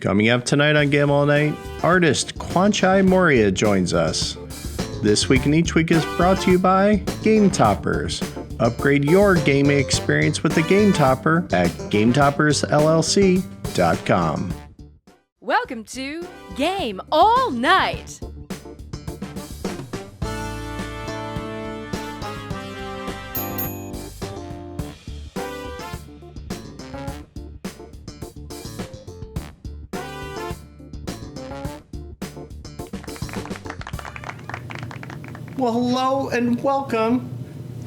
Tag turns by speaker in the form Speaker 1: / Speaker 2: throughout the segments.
Speaker 1: Coming up tonight on Game All Night, artist Kwanchai Moriya joins us. This Week and Each Week is brought to you by Game Toppers. Upgrade your gaming experience with the Game Topper at GameToppersLLC.com.
Speaker 2: Welcome to Game All Night.
Speaker 1: Well, hello and welcome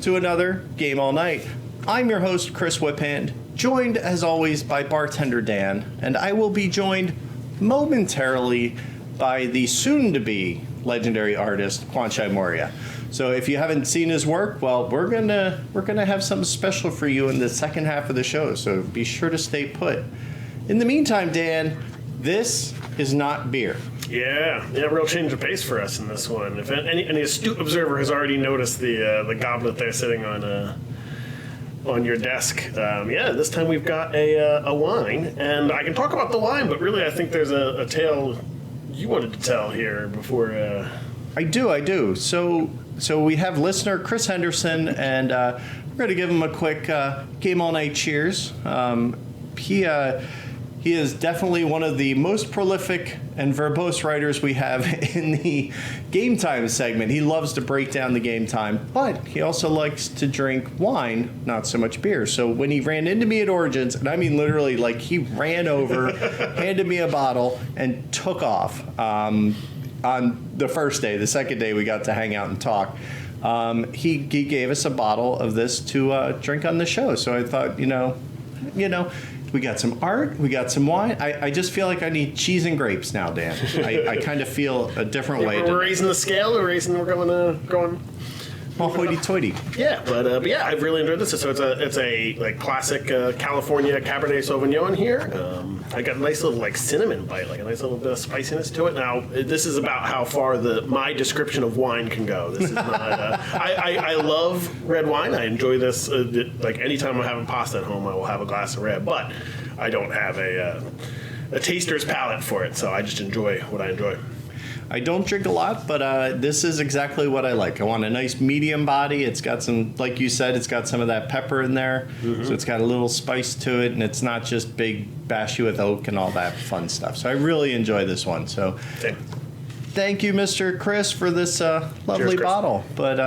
Speaker 1: to another Game All Night. I'm your host, Chris Whiphand, joined as always by bartender Dan, and I will be joined momentarily by the soon-to-be legendary artist Kwanchai Moriya. So if you haven't seen his work, well, we're gonna have something special for you in the second half of the show, so be sure to stay put. In the meantime, Dan, this is not beer.
Speaker 3: Yeah, real change of pace for us in this one. If any astute observer has already noticed the goblet there sitting on your desk, this time we've got a wine, and I can talk about the wine, but really I think there's a tale you wanted to tell here before.
Speaker 1: I do. So we have listener Chris Henderson, and we're going to give him a quick Game All Night cheers. He is definitely one of the most prolific and verbose writers we have in the Game Time segment. He loves to break down the game time, but he also likes to drink wine, not so much beer. So when he ran into me at Origins, and I mean literally, like, he ran over, handed me a bottle, and took off on the first day. The second day we got to hang out and talk. He gave us a bottle of this to drink on the show. So I thought, you know, we got some art, we got some wine. I just feel like I need cheese and grapes now, Dan. I kind of feel a different way.
Speaker 3: We're raising the scale. We're going.
Speaker 1: Well, hoity-toity.
Speaker 3: Yeah, but I've really enjoyed this. So it's a like classic California Cabernet Sauvignon here. I got a nice little like cinnamon bite, like a nice little bit of spiciness to it. Now this is about how far my description of wine can go. This is not. I love red wine. I enjoy this. Like anytime I'm having pasta at home, I will have a glass of red. But I don't have a taster's palate for it, so I just enjoy what I enjoy.
Speaker 1: I don't drink a lot, but this is exactly what I like. I want a nice medium body. It's got some, like you said, it's got some of that pepper in there. Mm-hmm. So it's got a little spice to it, and it's not just big bashy with oak and all that fun stuff. So I really enjoy this one. So thank you, Mr. Chris, for this lovely bottle. But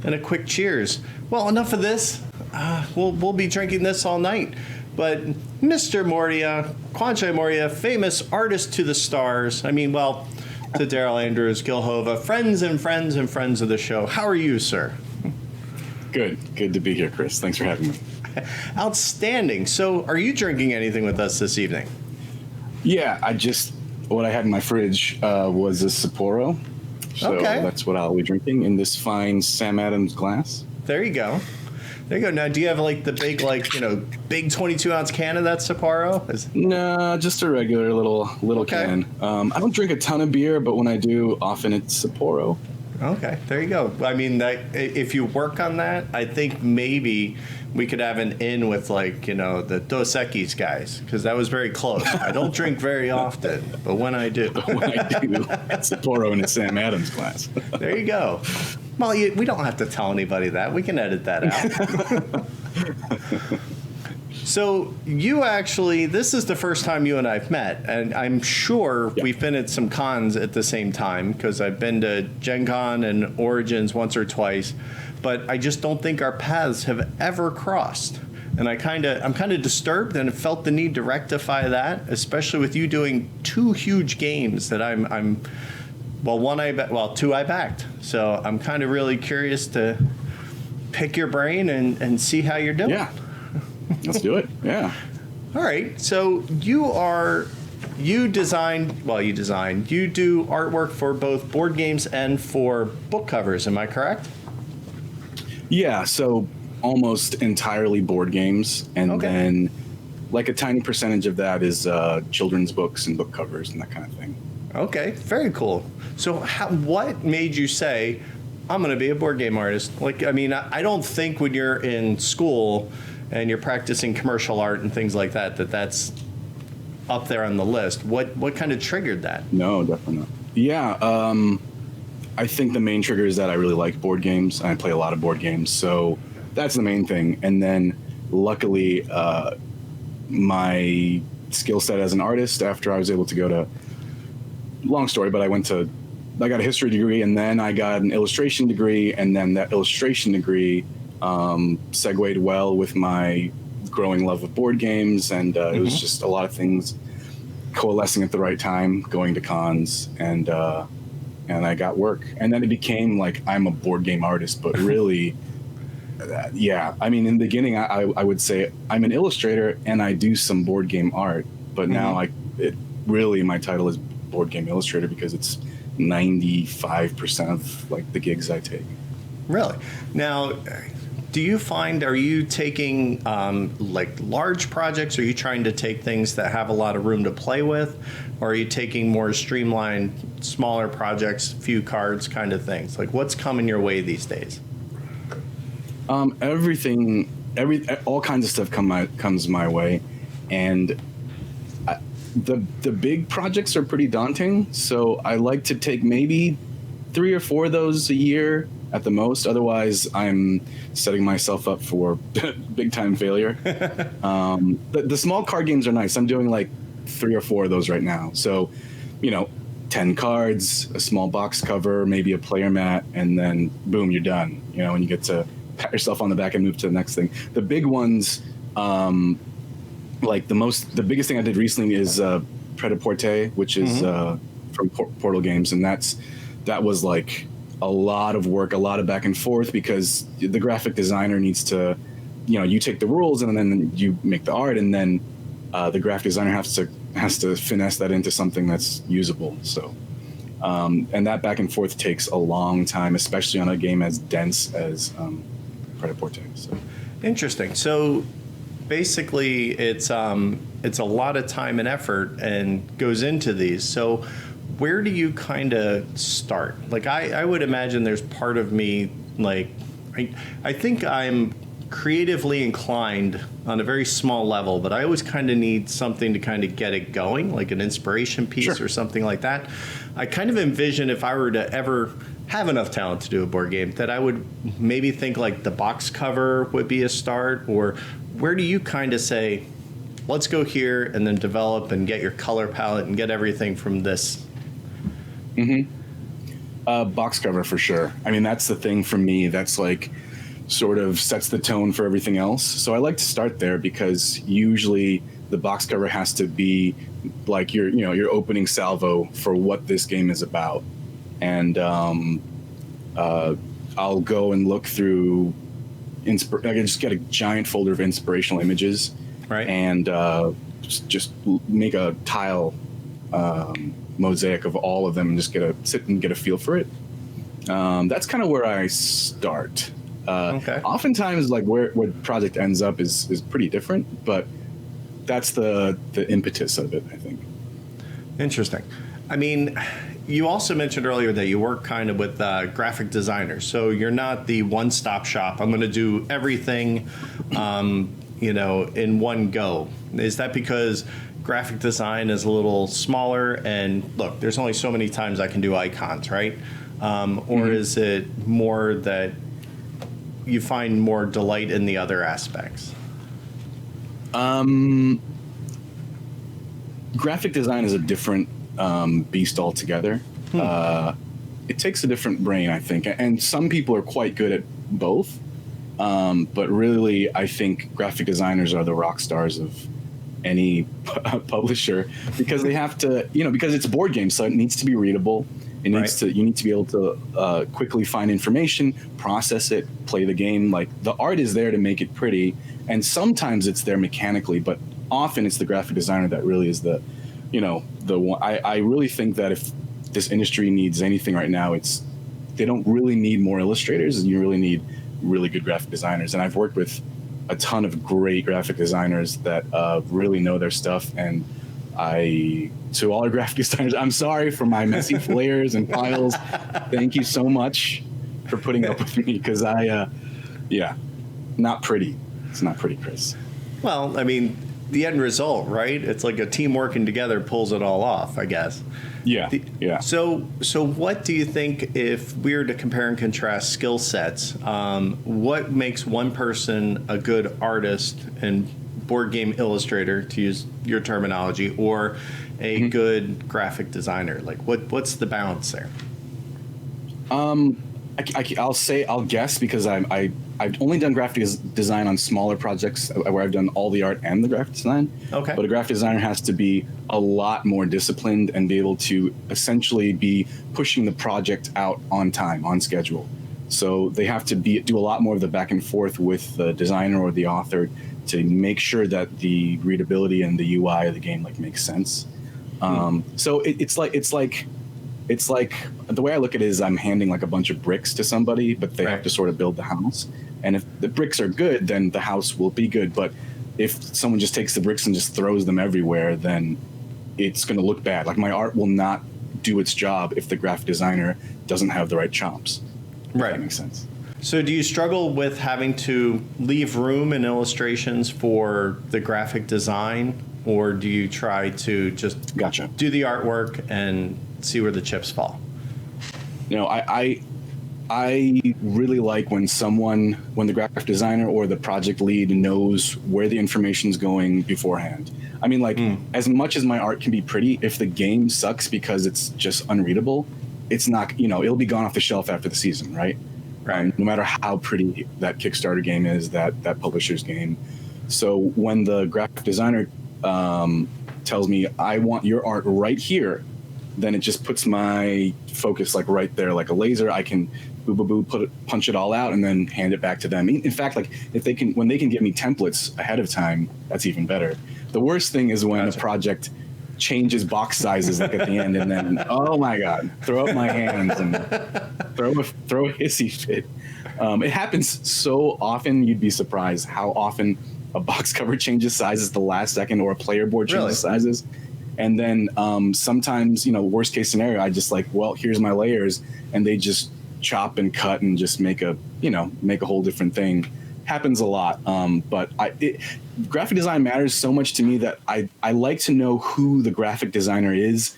Speaker 1: and a quick cheers. Well, enough of this. We'll be drinking this all night. But Mr. Moriya, Kwanchai Moriya, famous artist to the stars. I mean, well, to Daryl Andrews, Gil Hova, friends and friends and friends of the show. How are you, sir?
Speaker 4: Good to be here, Chris. Thanks for having me.
Speaker 1: Outstanding. So are you drinking anything with us this evening?
Speaker 4: Yeah, what I had in my fridge was a Sapporo. So That's what I'll be drinking in this fine Sam Adams glass.
Speaker 1: There you go. Now, do you have like the big, big 22-ounce can of that Sapporo?
Speaker 4: No, just a regular little can. I don't drink a ton of beer, but when I do, often it's Sapporo.
Speaker 1: Okay, there you go. I mean, if you work on that, I think maybe we could have an in with the Dos Equis guys, because that was very close. I don't drink very often, but when I do,
Speaker 4: it's Sapporo in a Sam Adams glass.
Speaker 1: There you go. Well, we don't have to tell anybody that. We can edit that out. So this is the first time you and I've met, and I'm sure we've been at some cons at the same time, because I've been to Gen Con and Origins once or twice, but I just don't think our paths have ever crossed. And I'm kind of disturbed, and felt the need to rectify that, especially with you doing two huge games that two I backed. So I'm kind of really curious to pick your brain and see how you're doing.
Speaker 4: Yeah. Let's do it. Yeah.
Speaker 1: All right. So you do artwork for both board games and for book covers. Am I correct?
Speaker 4: Yeah. So almost entirely board games. And then like a tiny percentage of that is children's books and book covers and that kind of thing.
Speaker 1: Okay. Very cool. So what made you say, I'm going to be a board game artist? I don't think when you're in school and you're practicing commercial art and things like that, that's up there on the list. What kind of triggered that?
Speaker 4: No, definitely not. Yeah, I think the main trigger is that I really like board games, and I play a lot of board games, so that's the main thing. And then, luckily, my skill set as an artist, after I was able to go to, long story, but I got a history degree, and then I got an illustration degree, and then that illustration degree segued well with my growing love of board games, and it was just a lot of things coalescing at the right time, going to cons, and I got work. And then it became like I'm a board game artist, but really, yeah. I mean, in the beginning, I would say I'm an illustrator and I do some board game art, but now my title is board game illustrator because it's 95% of like the gigs I take.
Speaker 1: Really? Now, do you find, are you taking like large projects? Are you trying to take things that have a lot of room to play with? Or are you taking more streamlined, smaller projects, few cards kind of things? Like what's coming your way these days?
Speaker 4: Everything, all kinds of stuff comes my way. And the big projects are pretty daunting. So I like to take maybe 3 or 4 of those a year at the most. Otherwise, I'm setting myself up for big time failure. The small card games are nice. I'm doing like 3 or 4 of those right now. So, 10 cards, a small box cover, maybe a player mat, and then boom, you're done. And you get to pat yourself on the back and move to the next thing. The big ones, like the biggest thing I did recently is Pret-a-Porter, which is from Portal Games, and that was like a lot of work, a lot of back and forth, because the graphic designer needs to, you take the rules and then you make the art, and then the graphic designer has to finesse that into something that's usable. So, and that back and forth takes a long time, especially on a game as dense as Pret-a-Porter. So,
Speaker 1: interesting. So, basically, it's a lot of time and effort and goes into these. So, where do you kind of start? Like, I would imagine there's part of me, like, I think I'm creatively inclined on a very small level, but I always kind of need something to kind of get it going, like an inspiration piece or something like that. I kind of envision if I were to ever have enough talent to do a board game, that I would maybe think like the box cover would be a start, or where do you kind of say, let's go here and then develop and get your color palette and get everything from this?
Speaker 4: Box cover for sure. I mean, that's the thing for me. That's like sort of sets the tone for everything else. So I like to start there because usually the box cover has to be like your opening salvo for what this game is about. And I'll go and look through. I can just get a giant folder of inspirational images,
Speaker 1: right?
Speaker 4: And just make a tile mosaic of all of them and just sit and get a feel for it. That's kind of where I start.
Speaker 1: Okay.
Speaker 4: Oftentimes, like where the project ends up is pretty different, but that's the impetus of it, I think.
Speaker 1: Interesting. I mean, you also mentioned earlier that you work kind of with graphic designers, so you're not the one-stop shop. I'm going to do everything, in one go. Is that because graphic design is a little smaller, and look, there's only so many times I can do icons, right? Or is it more that you find more delight in the other aspects?
Speaker 4: Graphic design is a different beast altogether. It takes a different brain, I think, and some people are quite good at both. But really, I think graphic designers are the rock stars of any publisher, because they have to, because it's a board game, so it needs to be readable. It needs to. You need to be able to quickly find information, process it, play the game. Like the art is there to make it pretty, and sometimes it's there mechanically, but often it's the graphic designer that really is the one. I really think that if this industry needs anything right now, they don't really need more illustrators, and you really need really good graphic designers. And I've worked with a ton of great graphic designers that really know their stuff, and to all our graphic designers, I'm sorry for my messy flares and piles. Thank you so much for putting up with me, because not pretty. It's not pretty, Chris.
Speaker 1: Well, I mean, the end result, right? It's like a team working together pulls it all off, I guess.
Speaker 4: Yeah. Yeah.
Speaker 1: So what do you think, if we were to compare and contrast skill sets, what makes one person a good artist and board game illustrator, to use your terminology, or a good graphic designer? Like, what's the balance there?
Speaker 4: I'll guess, because I've only done graphic design on smaller projects where I've done all the art and the graphic design.
Speaker 1: Okay.
Speaker 4: But a graphic designer has to be a lot more disciplined and be able to essentially be pushing the project out on time, on schedule. So they have to do a lot more of the back and forth with the designer or the author to make sure that the readability and the UI of the game makes sense. So it's like the way I look at it is I'm handing a bunch of bricks to somebody, but they have to sort of build the house. And if the bricks are good, then the house will be good. But if someone just takes the bricks and just throws them everywhere, then it's going to look bad. Like, my art will not do its job if the graphic designer doesn't have the right chops. If that makes sense.
Speaker 1: So do you struggle with having to leave room in illustrations for the graphic design, or do you try to just do the artwork and see where the chips fall?
Speaker 4: I really like when the graphic designer or the project lead knows where the information's going beforehand. I mean, as much as my art can be pretty, if the game sucks because it's just unreadable, it's not, it'll be gone off the shelf after the season, right? Right. No matter how pretty that Kickstarter game is, that publisher's game. So when the graphic designer tells me, I want your art right here, then it just puts my focus right there, like a laser. I can punch it all out and then hand it back to them. In fact, when they can get me templates ahead of time, that's even better. The worst thing is when a project changes box sizes at the end, and then, oh my God, throw up my hands and throw a hissy fit. It happens so often, you'd be surprised how often a box cover changes sizes at the last second, or a player board changes sizes. And then sometimes, worst case scenario, I just here's my layers, and they just chop and cut and just make a whole different thing. Happens a lot. But graphic design matters so much to me that I like to know who the graphic designer is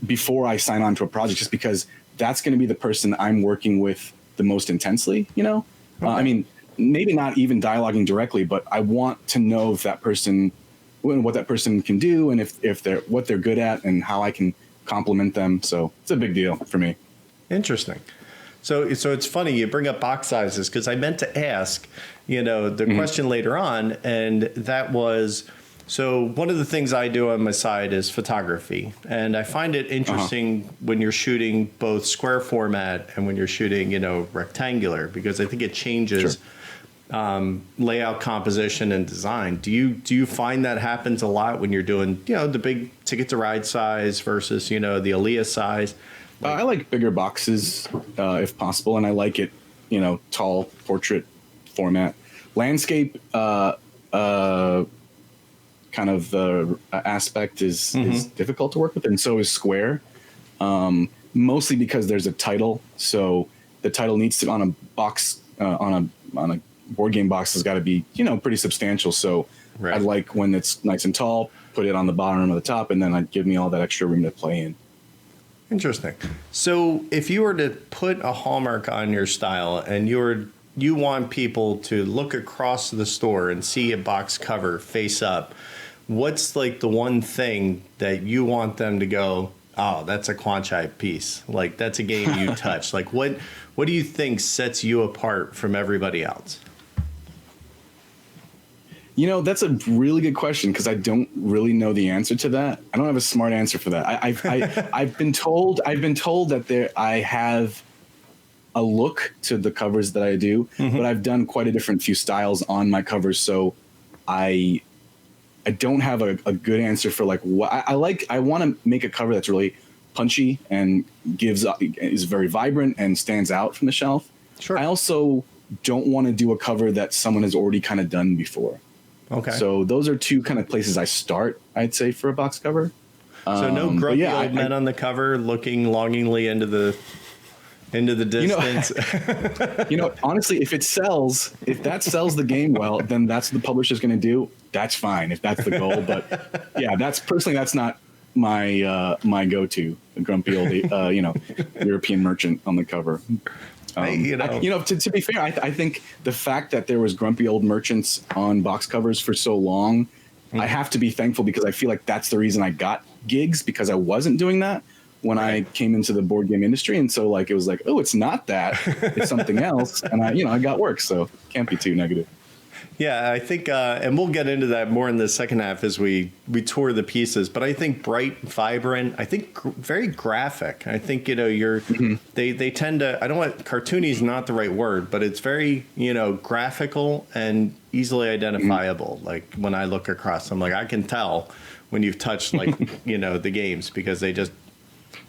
Speaker 4: before I sign on to a project, just because that's going to be the person I'm working with the most intensely, Okay. I mean, maybe not even dialoguing directly, but I want to know if that person, what that person can do, and if they're what they're good at, and how I can complement them. So it's a big deal for me.
Speaker 1: Interesting. So it's funny you bring up box sizes, because I meant to ask, the question later on, and that was, so one of the things I do on my side is photography, and I find it interesting when you're shooting both square format and when you're shooting, rectangular, because I think it changes layout, composition, and design. Do you find that happens a lot when you're doing, the big Ticket to Ride size versus, the Aliyah size?
Speaker 4: I like bigger boxes if possible, and I like it, tall portrait format. Landscape kind of aspect is difficult to work with, and so is square. Mostly because there's a title, so the title needs to on a box on a board game box has got to be pretty substantial. So I like when it's nice and tall, put it on the bottom or the top, and then I'd give me all that extra room to play in.
Speaker 1: Interesting. So if you were to put a hallmark on your style, and you want people to look across the store and see a box cover face up, what's the one thing that you want them to go, oh, that's a Kwanchai piece? That's a game you touch. What do you think sets you apart from everybody else?
Speaker 4: That's a really good question, because I don't really know the answer to that. I don't have a smart answer for that. I've been told that I have a look to the covers that I do, but I've done quite a different few styles on my covers, so I don't have a good answer for what I like. I want to make a cover that's really punchy and is very vibrant and stands out from the shelf. Sure. I also don't want to do a cover that someone has already kind of done before. Okay. So those are two kind of places I start, I'd say, for a box cover.
Speaker 1: So no grumpy old men on the cover looking longingly into into the distance.
Speaker 4: Honestly, if that sells the game well, then that's what the publisher's going to do. That's fine if that's the goal. But yeah, that's not my go-to, a grumpy old European merchant on the cover. To be fair, I think the fact that there was grumpy old merchants on box covers for so long, I have to be thankful, because I feel like that's the reason I got gigs, because I wasn't doing that when I came into the board game industry. And so it was like, oh, it's not that, it's something else. And I got work, so can't be too negative.
Speaker 1: Yeah, I think, and we'll get into that more in the second half as we tour the pieces. But I think bright, vibrant. I think very graphic. I think they tend to. I don't want cartoony is not the right word, but it's very graphical and easily identifiable. Like when I look across, I'm like, I can tell when you've touched the games, because they just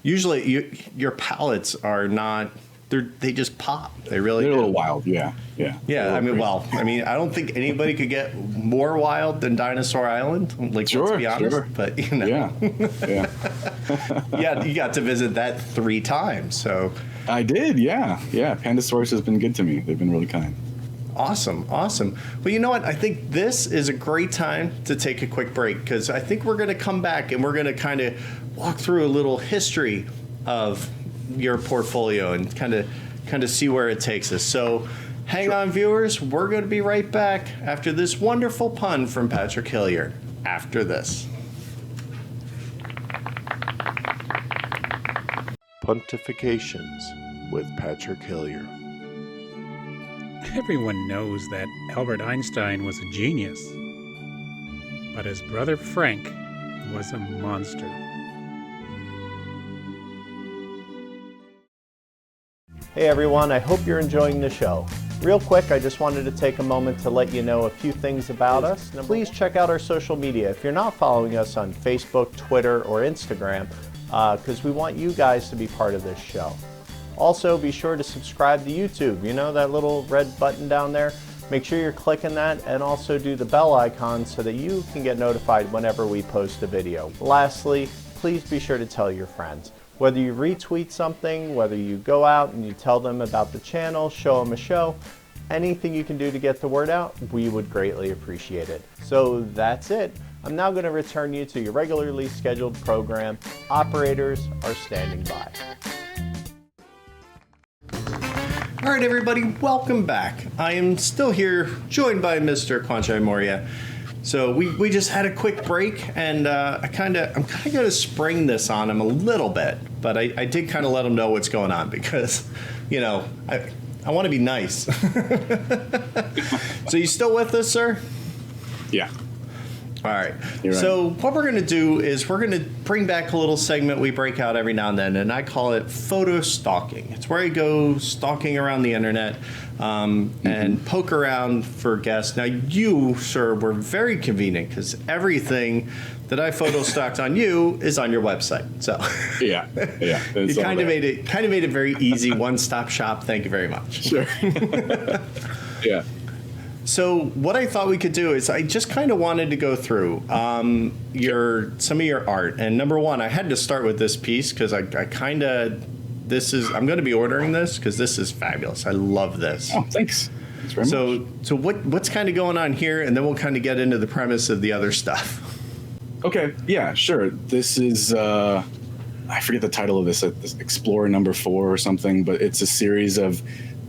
Speaker 1: usually your palettes are not. They just pop. They're a
Speaker 4: little wild, yeah.
Speaker 1: I mean, I don't think anybody could get more wild than Dinosaur Island. Let's be honest. Sure. But yeah. Yeah, you got to visit that 3 times. So
Speaker 4: I did, yeah. Pandasaurus has been good to me. They've been really kind.
Speaker 1: Awesome. Well, you know what? I think this is a great time to take a quick break, because I think we're going to come back and we're going to kind of walk through a little history of your portfolio and kind of see where it takes us. So hang on, viewers. We're going to be right back after this wonderful pun from Patrick Hilliard. After this.
Speaker 5: Pontifications with Patrick Hilliard.
Speaker 6: Everyone knows that Albert Einstein was a genius, but his brother Frank was a monster.
Speaker 1: Hey everyone, I hope you're enjoying the show. Real quick, I just wanted to take a moment to let you know a few things about us. Please check out our social media if you're not following us on Facebook, Twitter, or Instagram, because we want you guys to be part of this show. Also, be sure to subscribe to YouTube. You know that little red button down there? Make sure you're clicking that, and also do the bell icon so that you can get notified whenever we post a video. Lastly, please be sure to tell your friends. Whether you retweet something, whether you go out and you tell them about the channel, show them a show, anything you can do to get the word out, we would greatly appreciate it. So that's it. I'm now going to return you to your regularly scheduled program. Operators are standing by. All right, everybody, welcome back. I am still here, joined by Mr. Kwanchai Moriya. So we just had a quick break, and I'm kind of going to spring this on him a little bit, but I did kind of let him know what's going on, because, I want to be nice. So you still with us, sir?
Speaker 4: Yeah.
Speaker 1: All right.
Speaker 4: You're right.
Speaker 1: So what we're going to do is we're going to bring back a little segment we break out every now and then, and I call it photo stalking. It's where I go stalking around the internet and poke around for guests. Now, you, sir, were very convenient, because everything that I photo stalked on you is on your website. So
Speaker 4: yeah.
Speaker 1: You kind of made it very easy, one-stop shop. Thank you very much.
Speaker 4: Sure. Yeah.
Speaker 1: So what I thought we could do is I just kind of wanted to go through some of your art. And number one, I had to start with this piece because I'm going to be ordering this because this is fabulous. I love this.
Speaker 4: Oh, thanks. Thanks very much.
Speaker 1: So what's kind of going on here? And then we'll kind of get into the premise of the other stuff.
Speaker 4: Okay. Yeah, sure. This is, I forget the title of this, Explorer number 4 or something, but it's a series of,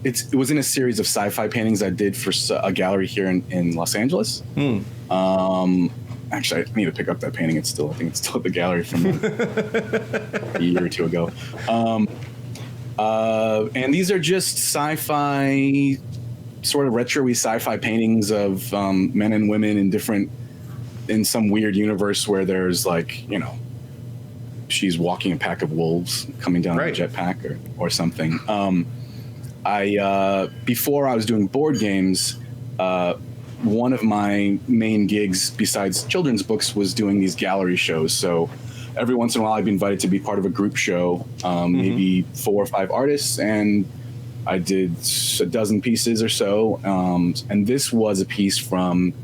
Speaker 4: it was in a series of sci-fi paintings I did for a gallery here in Los Angeles. Actually, I need to pick up that painting. I think it's still at the gallery from a year or two ago. And these are just sci-fi, sort of retro-y sci-fi paintings of men and women in some weird universe where there's she's walking a pack of wolves coming down a jetpack or something. Before I was doing board games, one of my main gigs besides children's books was doing these gallery shows. So every once in a while I'd be invited to be part of a group show, maybe 4 or 5 artists, and I did a dozen pieces or so. And this was a piece from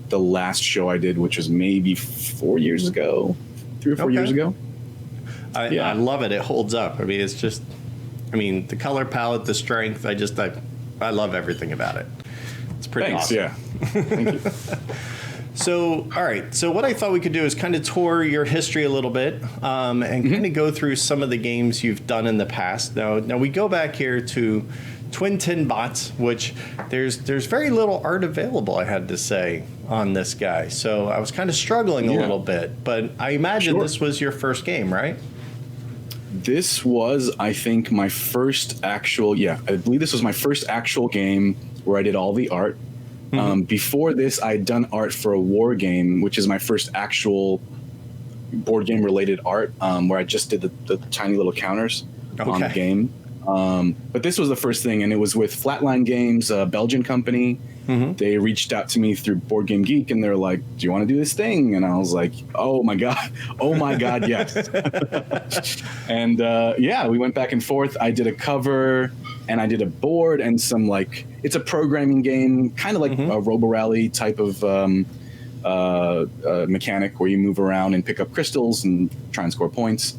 Speaker 4: the last show I did, which was maybe 4 years ago, 3 or 4 years ago.
Speaker 1: I love it. It holds up. I mean, I mean, the color palette, the strength, I love everything about it. It's pretty
Speaker 4: Thanks.
Speaker 1: awesome.
Speaker 4: Yeah. Thank you.
Speaker 1: So, all right. So what I thought we could do is kind of tour your history a little bit and kind of go through some of the games you've done in the past. Now we go back here to Twin Tin Bots, which there's very little art available, I had to say, on this guy. So I was kind of struggling a little bit. But I imagine this was your first game, right?
Speaker 4: This was, I think, my first actual, I believe this was my first actual game where I did all the art. Before this, I'd done art for a war game, which is my first actual board game related art, where I just did the tiny little counters on the game. But this was the first thing, and it was with Flatline Games, a Belgian company. They reached out to me through Board Game Geek, and they're like, "Do you want to do this thing?" And I was like, "Oh my god, yes!" And we went back and forth. I did a cover, and I did a board, and some it's a programming game, kind of like a Robo Rally type of mechanic where you move around and pick up crystals and try and score points.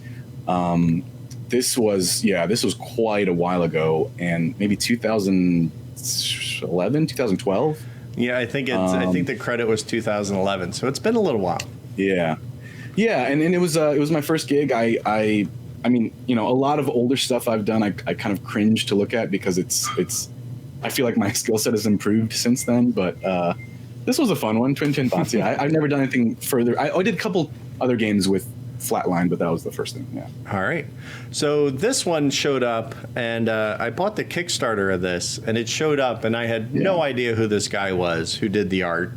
Speaker 4: This was quite a while ago, and maybe 2011, 2012.
Speaker 1: Yeah, I think the credit was 2011, so it's been a little while.
Speaker 4: Yeah, and it was my first gig. I mean, a lot of older stuff I've done, I kind of cringe to look at because it's I feel like my skill set has improved since then. But this was a fun one, Twin Tin Bots. Yeah, I've never done anything further. I did a couple other games with Flatline, but that was the first thing. Yeah.
Speaker 1: All right. So this one showed up, and I bought the Kickstarter of this, and it showed up, and I had no idea who this guy was who did the art.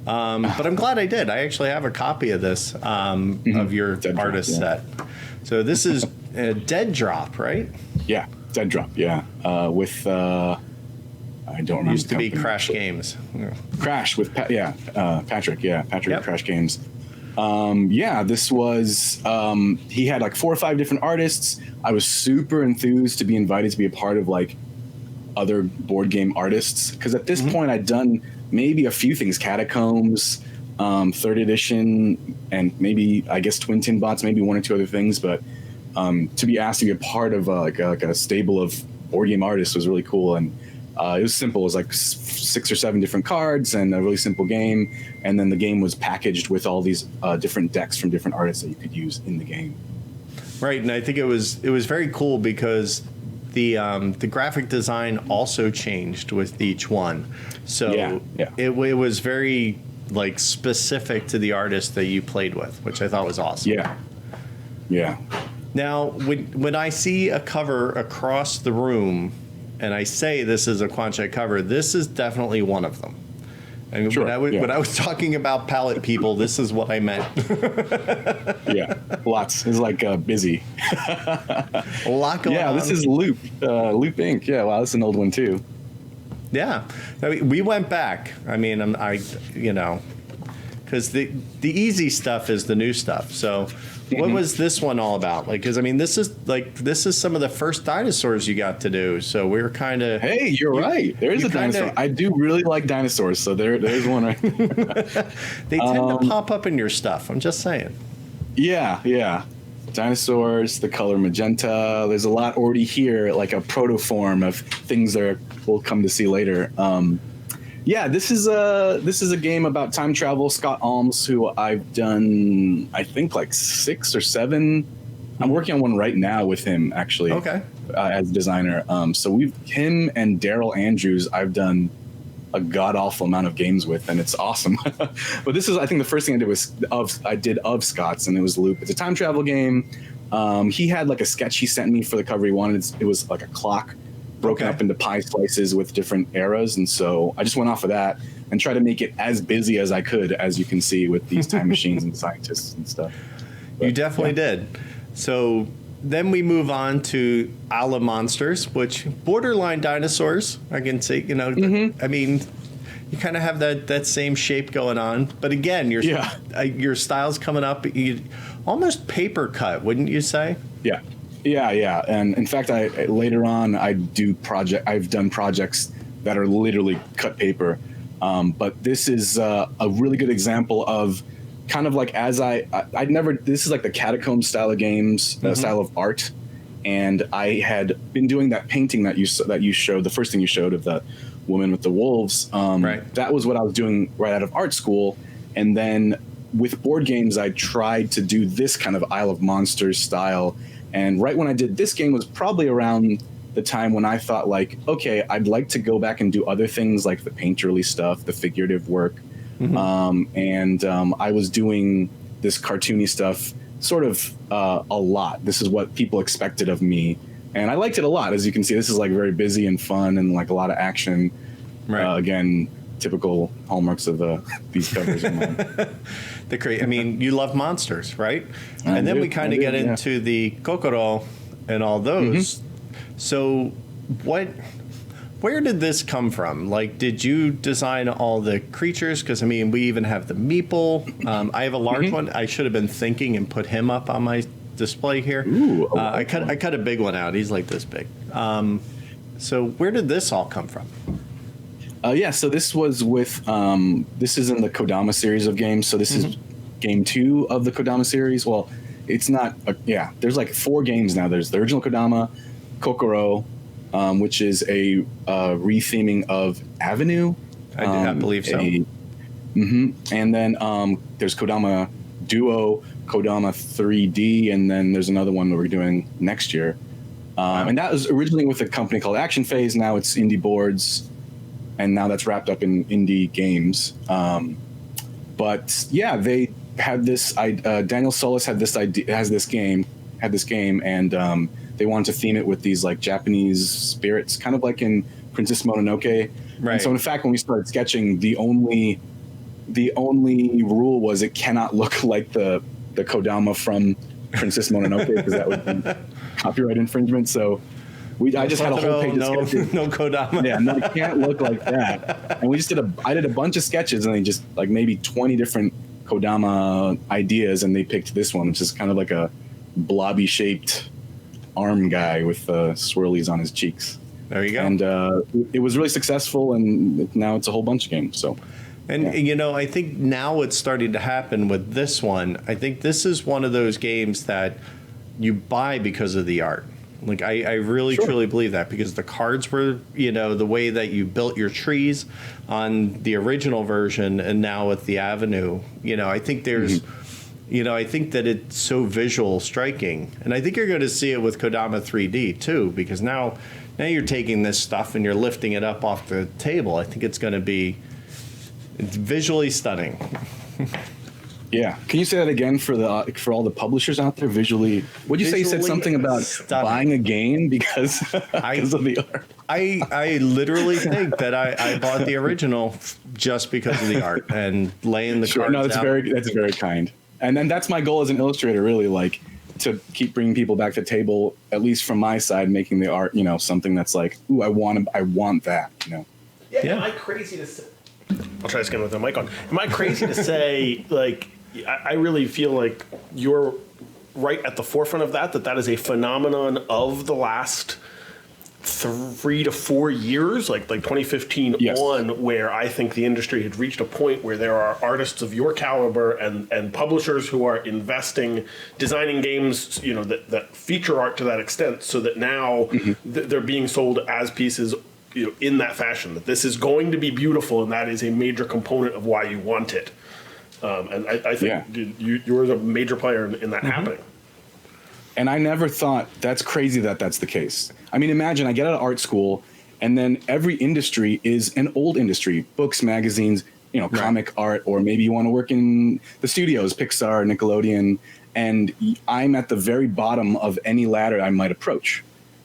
Speaker 1: But I'm glad I did. I actually have a copy of this of your
Speaker 4: Dead
Speaker 1: artist
Speaker 4: Drop,
Speaker 1: set. So this is Dead Drop, right?
Speaker 4: Yeah, Dead Drop. Yeah, with I don't remember.
Speaker 1: Used to be
Speaker 4: the company.
Speaker 1: Crash Games. Yeah.
Speaker 4: Crash with Patrick. Yeah, Patrick
Speaker 1: Yep.
Speaker 4: at Crash Games. This was he had like 4 or 5 different artists. I was super enthused to be invited to be a part of like other board game artists, because at this point I'd done maybe a few things: Catacombs, 3rd edition, and maybe I guess Twin Tin Bots, maybe 1 or 2 other things. But to be asked to be a part of like a stable of board game artists was really cool. And it was simple. It was like 6 or 7 different cards and a really simple game. And then the game was packaged with all these different decks from different artists that you could use in the game.
Speaker 1: Right, and I think it was very cool because the graphic design also changed with each one. So it was very like specific to the artist that you played with, which I thought was awesome.
Speaker 4: Yeah.
Speaker 1: Now, when I see a cover across the room, and I say this is a Kwanchai cover, this is definitely one of them. I mean,
Speaker 4: Sure,
Speaker 1: when I was talking about palette people, this is what I meant.
Speaker 4: Lots. It's like busy.
Speaker 1: A lot going on.
Speaker 4: Yeah, this is Loop Inc. Yeah, wow, this is an old one too.
Speaker 1: Yeah, I mean, we went back. I mean, because the easy stuff is the new stuff. So, what was this one all about? Like, because I mean, this is some of the first dinosaurs you got to do. So we were kind of.
Speaker 4: Hey, you're right. There is a dinosaur. I do really like dinosaurs. So there's one right.
Speaker 1: They tend to pop up in your stuff. I'm just saying.
Speaker 4: Yeah. Dinosaurs, the color magenta. There's a lot already here, like a protoform of things that we'll come to see later. This is a game about time travel. Scott Alms, who I've done, I think like 6 or 7. I'm working on one right now with him, actually.
Speaker 1: Okay.
Speaker 4: As a designer. So him and Daryl Andrews, I've done a god awful amount of games with, and it's awesome. But this is, I think, the first thing I did of Scott's, and it was Loop. It's a time travel game. He had like a sketch he sent me for the cover he wanted. It was like a clock broken up into pie slices with different eras, and so I just went off of that and tried to make it as busy as I could, as you can see with these time machines and scientists and stuff. But,
Speaker 1: you definitely did. So then we move on to A la Monsters, which borderline dinosaurs. I can say, I mean, you kind of have that same shape going on, but again, your style's coming up. Almost paper cut, wouldn't you say?
Speaker 4: Yeah. And in fact, later on I've done projects that are literally cut paper. But this is a really good example of kind of like, this is like the Catacomb style of games, style of art. and I had been doing that painting that you showed, the first thing you showed of the woman with the wolves.
Speaker 1: Right.
Speaker 4: That was what I was doing right out of art school, and then with board games, I tried to do this kind of Isle of Monsters style. And right when I did this game was probably around the time when I thought, like, okay, I'd like to go back and do other things like the painterly stuff, the figurative work. I was doing this cartoony stuff sort of a lot. This is what people expected of me. And I liked it a lot. As you can see, this is like very busy and fun and like a lot of action.
Speaker 1: Right.
Speaker 4: Again, typical hallmarks of these covers.
Speaker 1: I mean, you love monsters, right? And then we kind of get into the Kokoro and all those. So where did this come from? Like, did you design all the creatures? Because, I mean, we even have the meeple. I have a large one. I should have been thinking and put him up on my display here.
Speaker 4: Ooh,
Speaker 1: I cut a big one out. He's like this big. So where did this all come from?
Speaker 4: So this was with, this is in the Kodama series of games. So this is game 2 of the Kodama series. Well, it's not, there's like 4 games now. There's the original Kodama, Kokoro, which is a retheming of Avenue.
Speaker 1: I believe so.
Speaker 4: And then there's Kodama Duo, Kodama 3D, and then there's another one that we're doing next year. And that was originally with a company called Action Phase. Now it's Indie Boards, and now that's wrapped up in Indie Games. But yeah, they had this. Daniel Solis had this idea. Had this game, and they wanted to theme it with these like Japanese spirits, kind of like in Princess Mononoke. Right. And so in fact, when we started sketching, the only rule was it cannot look like the Kodama from Princess Mononoke, because that would be copyright infringement. So I just had a whole page of sketches.
Speaker 1: No Kodama.
Speaker 4: Yeah, no, it can't look like that. And we just I did a bunch of sketches, and they just like maybe 20 different Kodama ideas, and they picked this one, which is kind of like a blobby shaped arm guy with swirlies on his cheeks.
Speaker 1: There you go.
Speaker 4: And it was really successful, and now it's a whole bunch of games. So,
Speaker 1: and I think now what's starting to happen with this one, I think this is one of those games that you buy because of the art. Like I really truly believe that, because the cards were, the way that you built your trees on the original version, and now with the Avenue, I think there's. I think that it's so visual striking. And I think you're going to see it with Kodama 3D too, because now you're taking this stuff and you're lifting it up off the table. I think it's going to be visually stunning.
Speaker 4: Yeah. Can you say that again for all the publishers out there? Visually, what'd you say? You said something about stunning. Buying a game because of the art.
Speaker 1: I literally think that I bought the original just because of the art and laying the cards
Speaker 4: out. That's very kind. And then that's my goal as an illustrator, really, like to keep bringing people back to the table, at least from my side, making the art, something that's like, ooh, I want that, Yeah.
Speaker 3: Am I crazy to say? I'll try this again with the mic on. Am I crazy to say, like, I really feel like you're right at the forefront of that is a phenomenon of the last 3 to 4 years, like 2015 on, where I think the industry had reached a point where there are artists of your caliber and publishers who are investing, designing games, that feature art to that extent, so that now they're being sold as pieces, in that fashion. That this is going to be beautiful, and that is a major component of why you want it. And I think you're a major player in that happening.
Speaker 4: And I never thought that's crazy that's the case. I mean, imagine I get out of art school, and then every industry is an old industry: books, magazines, comic art, or maybe you want to work in the studios, Pixar, Nickelodeon, and I'm at the very bottom of any ladder I might approach.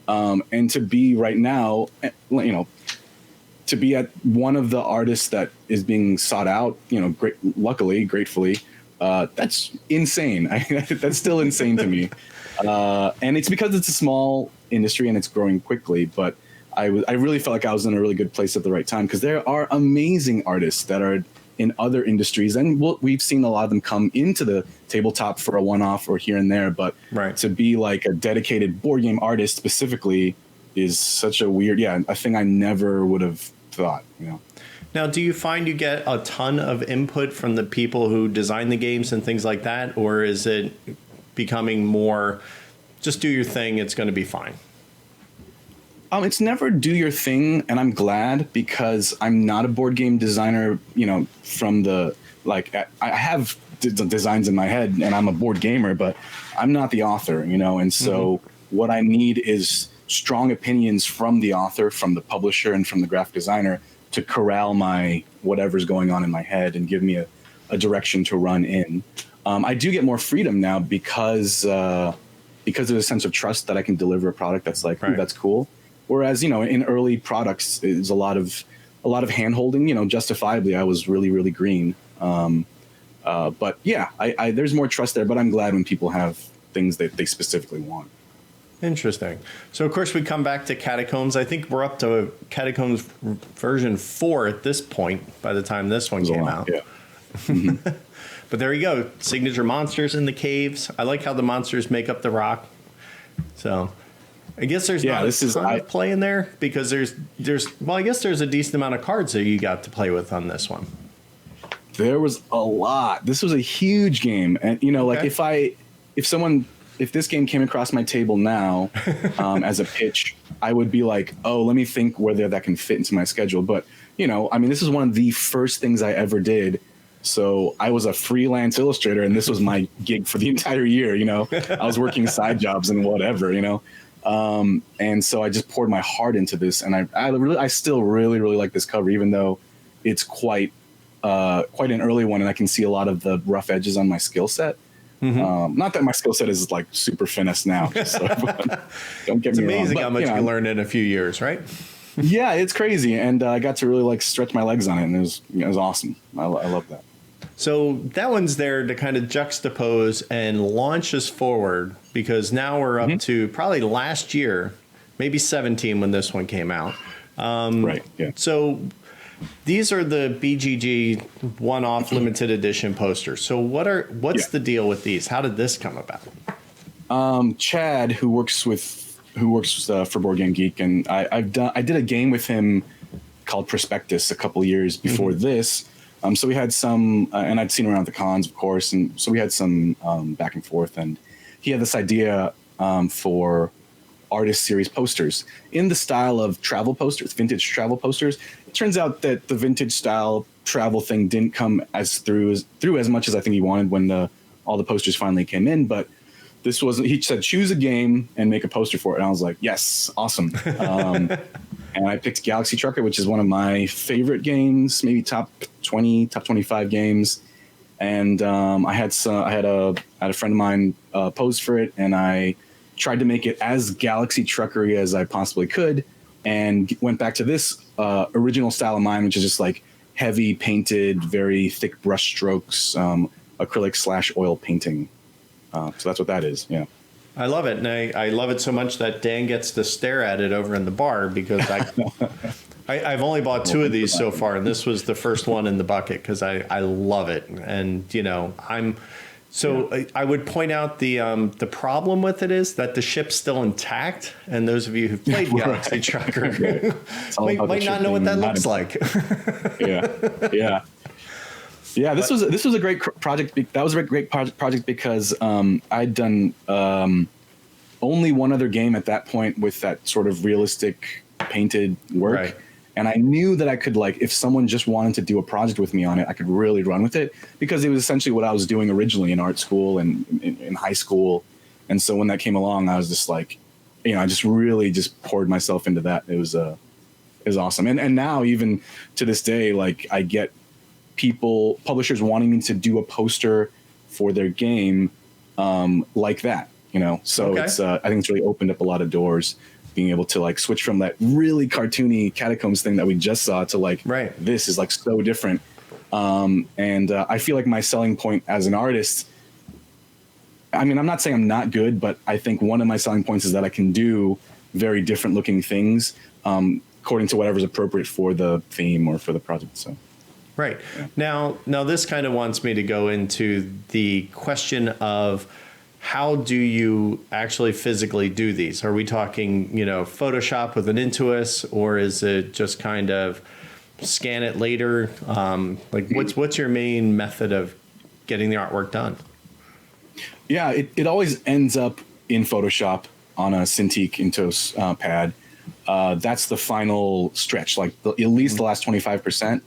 Speaker 4: And to be right now, to be at one of the artists that is being sought out, gratefully, that's insane. That's still insane to me. And it's because it's a small industry and it's growing quickly, but I really felt like I was in a really good place at the right time, because there are amazing artists that are in other industries, and we've seen a lot of them come into the tabletop for a one-off or here and there, but to be like a dedicated board game artist specifically is such a weird, a thing I never would have thought,
Speaker 1: Now, do you find you get a ton of input from the people who design the games and things like that, or is it becoming more just do your thing. It's going to be fine.
Speaker 4: It's never do your thing, and I'm glad, because I'm not a board game designer, from the, like, I have designs in my head and I'm a board gamer, but I'm not the author, and so what I need is strong opinions from the author, from the publisher, and from the graphic designer to corral my whatever's going on in my head and give me a direction to run in. I do get more freedom now because there's a sense of trust that I can deliver a product that's like, ooh, that's cool. Whereas, in early products, there's a lot of hand holding, justifiably, I was really, really green. But yeah, I there's more trust there, but I'm glad when people have things that they specifically want.
Speaker 1: Interesting. So, of course, we come back to Catacombs. I think we're up to Catacombs version 4 at this point by the time this one came out.
Speaker 4: Yeah.
Speaker 1: But there you go. Signature monsters in the caves. I like how the monsters make up the rock. So I guess there's not a ton of play in there, because there's I guess there's a decent amount of cards that you got to play with on this one.
Speaker 4: There was a lot. This was a huge game. And, like if this game came across my table now as a pitch, I would be like, oh, let me think whether that can fit into my schedule. But, this is one of the first things I ever did. So I was a freelance illustrator, and this was my gig for the entire year. I was working side jobs and whatever, and so I just poured my heart into this. And I still really, really like this cover, even though it's quite an early one, and I can see a lot of the rough edges on my skill set. Not that my skill set is like super finesse now. So, don't get me wrong.
Speaker 1: It's amazing how much you learn in a few years, right?
Speaker 4: Yeah, it's crazy, and I got to really like stretch my legs on it, and it was awesome. I love that.
Speaker 1: So that one's there to kind of juxtapose and launch us forward, because now we're up to probably last year, maybe 17 when this one came out.
Speaker 4: Right. Yeah.
Speaker 1: So these are the BGG one-off limited edition posters. So what's the deal with these? How did this come about?
Speaker 4: Chad, who works for Board Game Geek, and I did a game with him called Prospectus a couple years before this. So we had some, and I'd seen him around the cons, of course, and so we had some back and forth. And he had this idea for artist series posters in the style of travel posters, vintage travel posters. It turns out that the vintage style travel thing didn't come through as much as I think he wanted when all the posters finally came in. But this wasn't. He said, choose a game and make a poster for it, and I was like, yes, awesome. And I picked Galaxy Trucker, which is one of my favorite games, maybe top 20, top 25 games. And I had a friend of mine pose for it, and I tried to make it as Galaxy Truckery as I possibly could, and went back to this original style of mine, which is just like heavy painted, very thick brush strokes, acrylic / oil painting. So that's what that is. Yeah.
Speaker 1: I love it, and I love it so much that Dan gets to stare at it over in the bar, because I've only bought 2 of these so far, and this was the first one in the bucket because I love it. And I would point out the problem with it is that the ship's still intact, and those of you who've played Galaxy Trucker might not know what that looks like.
Speaker 4: Yeah. Yeah, this was a great project. That was a great project because I'd done only one other game at that point with that sort of realistic painted work. Right. And I knew that I could, like, if someone just wanted to do a project with me on it, I could really run with it, because it was essentially what I was doing originally in art school and in high school. And so when that came along, I was just like, I just really just poured myself into that. It was awesome. And now, even to this day, like, I get publishers wanting me to do a poster for their game like that, so okay. It's I think it's really opened up a lot of doors, being able to like switch from that really cartoony Catacombs thing that we just saw to like, this is like so different. And I feel like my selling point as an artist, I mean, I'm not saying I'm not good, but I think one of my selling points is that I can do very different looking things according to whatever's appropriate for the theme or for the project. So.
Speaker 1: Right. Yeah. Now this kind of wants me to go into the question of how do you actually physically do these? Are we talking, Photoshop with an Intuos, or is it just kind of scan it later? What's your main method of getting the artwork done?
Speaker 4: Yeah, it always ends up in Photoshop on a Cintiq Intos pad. That's the final stretch, like at least the last 25%.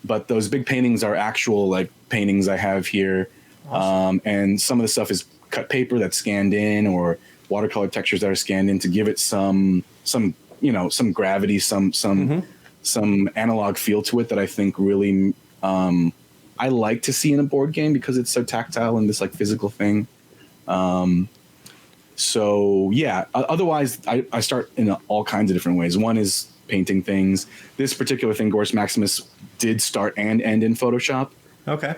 Speaker 4: But those big paintings are actual like paintings I have here. Awesome. And some of the stuff is cut paper that's scanned in, or watercolor textures that are scanned in to give it some gravity, some analog feel to it that I think really I like to see in a board game because it's so tactile and this like physical thing. So yeah, otherwise I start in all kinds of different ways. One is painting things. This particular thing, Gorse Maximus, did start and end in Photoshop.
Speaker 1: Okay.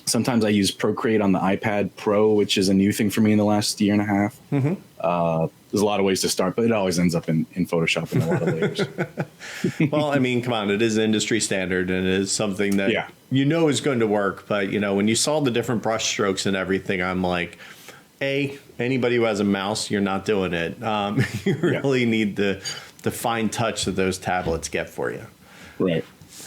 Speaker 4: Sometimes I use Procreate on the iPad Pro, which is a new thing for me in the last year and a half. There's a lot of ways to start, but it always ends up in Photoshop in a lot of layers.
Speaker 1: Well, I mean, come on, it is industry standard, and it is something that you know is going to work. But, you know, when you saw the different brush strokes and everything, I'm like, anybody who has a mouse, you're not doing it. You really need the fine touch that those tablets get for you.
Speaker 4: Right.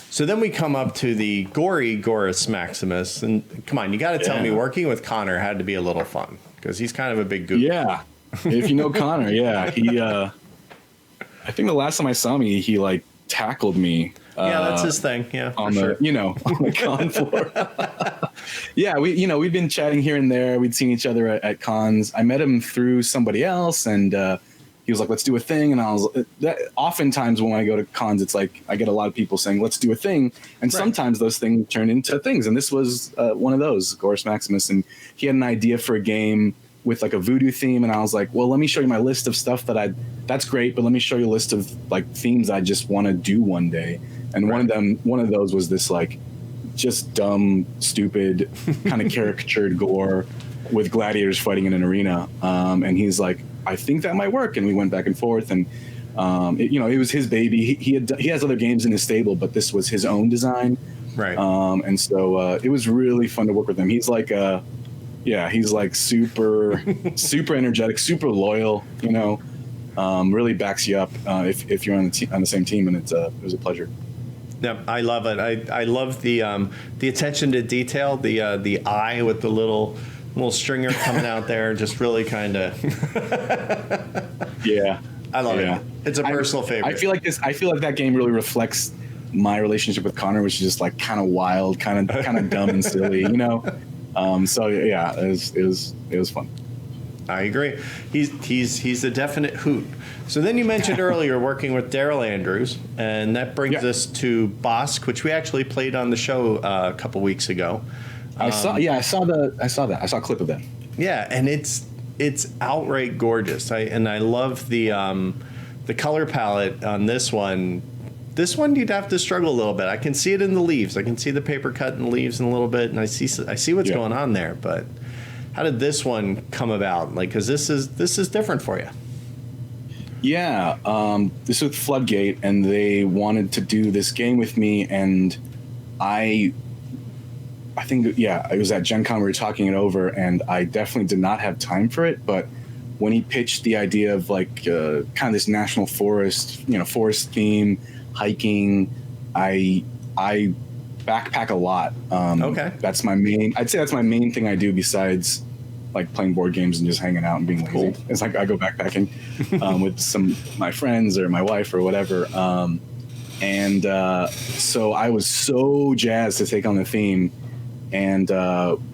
Speaker 1: So then we come up to the gory Gorus Maximus. And come on, you got to tell me, working with Connor had to be a little fun because he's kind of a big goof.
Speaker 4: Yeah. If you know Connor, he, I think the last time I saw him, he like tackled me.
Speaker 1: Yeah, that's his thing. Yeah,
Speaker 4: on the, on the con floor. Yeah, we'd been chatting here and there. We'd seen each other at cons. I met him through somebody else, and he was like, "Let's do a thing." And I was oftentimes when I go to cons, it's like I get a lot of people saying, "Let's do a thing," and sometimes those things turn into things. And this was one of those, Gorus Maximus, and he had an idea for a game with like a voodoo theme, and I was like, well, let me show you my list of stuff that's great, but let me show you a list of like themes I just want to do one day. And one of those was this like just dumb, stupid, kind of caricatured gore with gladiators fighting in an arena. And he's like, I think that might work. And we went back and forth, and it was his baby. He has other games in his stable, but this was his own design.
Speaker 1: Right.
Speaker 4: And so it was really fun to work with him. He's like he's like super energetic, super loyal, really backs you up if you're on the same team, and it was a pleasure.
Speaker 1: Yeah, I love it. I love the attention to detail, the eye with the little stringer coming out there, just really kind of.
Speaker 4: Yeah,
Speaker 1: I love it. It's a personal favorite.
Speaker 4: I feel like that game really reflects my relationship with Connor, which is just like kind of wild, kind of dumb and silly, So yeah, it was fun.
Speaker 1: I agree. He's a definite hoot. So then you mentioned earlier working with Daryl Andrews, and that brings us to Bosque, which we actually played on the show a couple weeks ago.
Speaker 4: I saw that. I saw a clip of that.
Speaker 1: Yeah, and it's outright gorgeous. I love the color palette on this one. This one you'd have to struggle a little bit. I can see it in the leaves. I can see the paper cut in the leaves in a little bit, and I see what's going on there. But how did this one come about? Like, because this is different for you.
Speaker 4: Yeah, this was Floodgate, and they wanted to do this game with me, and I think it was at Gen Con we were talking it over, and I definitely did not have time for it. But when he pitched the idea of like kind of this national forest, forest theme, hiking, I backpack a lot.
Speaker 1: Okay.
Speaker 4: I'd say that's my main thing I do besides like playing board games and just hanging out and being lazy. Cool. It's like I go backpacking with some of my friends or my wife or whatever. So I was so jazzed to take on the theme, and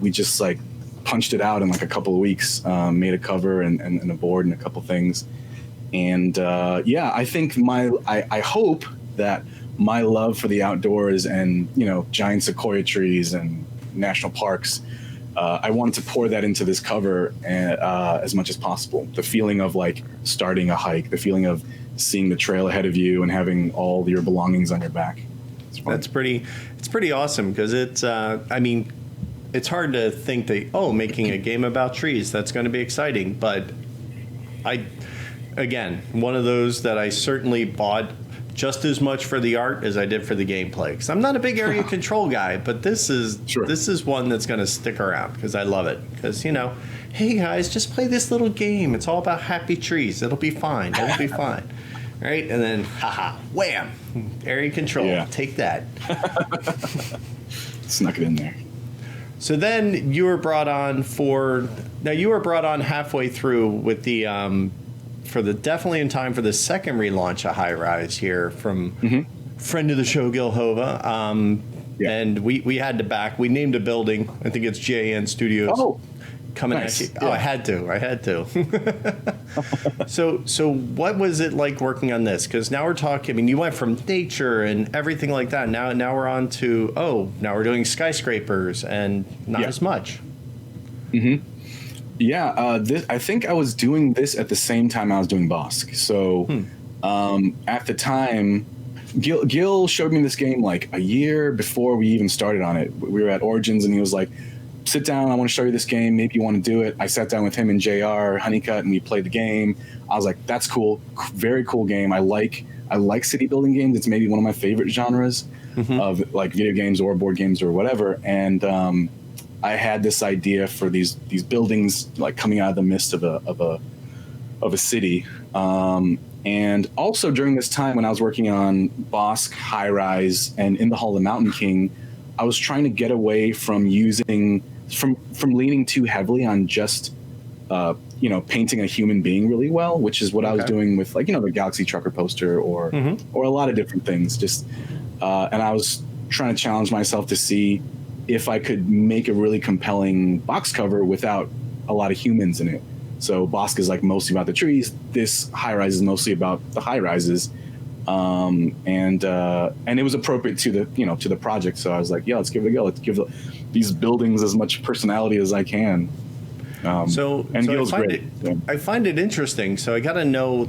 Speaker 4: we just like punched it out in like a couple of weeks, made a cover and a board and a couple things. And I think I hope that my love for the outdoors and, giant sequoia trees and national parks, I wanted to pour that into this cover as much as possible. The feeling of like starting a hike, the feeling of seeing the trail ahead of you and having all your belongings on your back. It's pretty awesome because it's hard to think that, making a game about trees, that's going to be exciting. But one of those that I certainly bought just as much for the art as I did for the gameplay. Because I'm not a big area control guy, but this is one that's going to stick around because I love it. Because, hey guys, just play this little game. It's all about happy trees. It'll be fine. It'll be fine. Right? And then, wham, area control. Yeah. Take that. Snuck it in there.
Speaker 1: So then you were brought on you were brought on halfway through with the definitely in time for the second relaunch of Highrise here from friend of the show Gil Hova.
Speaker 4: Yeah.
Speaker 1: And we had to back. We named a building. I think it's JN Studios.
Speaker 4: Oh,
Speaker 1: coming
Speaker 4: nice.
Speaker 1: at you. Oh, I had to. So what was it like working on this? Because now we're talking. I mean, you went from nature and everything like that. Now we're on to now we're doing skyscrapers and not as much.
Speaker 4: Yeah, I think I was doing this at the same time I was doing Bosque. So at the time, Gil showed me this game like a year before we even started on it. We were at Origins, and he was like, sit down, I want to show you this game. Maybe you want to do it. I sat down with him and JR, Honeycutt, and we played the game. I was like, that's cool. Very cool game. I like city building games. It's maybe one of my favorite genres of like video games or board games or whatever. And I had this idea for these buildings like coming out of the mist of a city. And also during this time when I was working on Bosque, Highrise, and In the Hall of the Mountain King, I was trying to get away from leaning too heavily on just painting a human being really well, which is what I was doing with the Galaxy Trucker poster or a lot of different things. Just and I was trying to challenge myself to see if I could make a really compelling box cover without a lot of humans in it. So Bosque is like mostly about the trees. This Highrise is mostly about the high rises. And it was appropriate to the project. So I was like, yeah, let's give it a go. Let's give these buildings as much personality as I can. Gil's great.
Speaker 1: I find it interesting. So I got to know,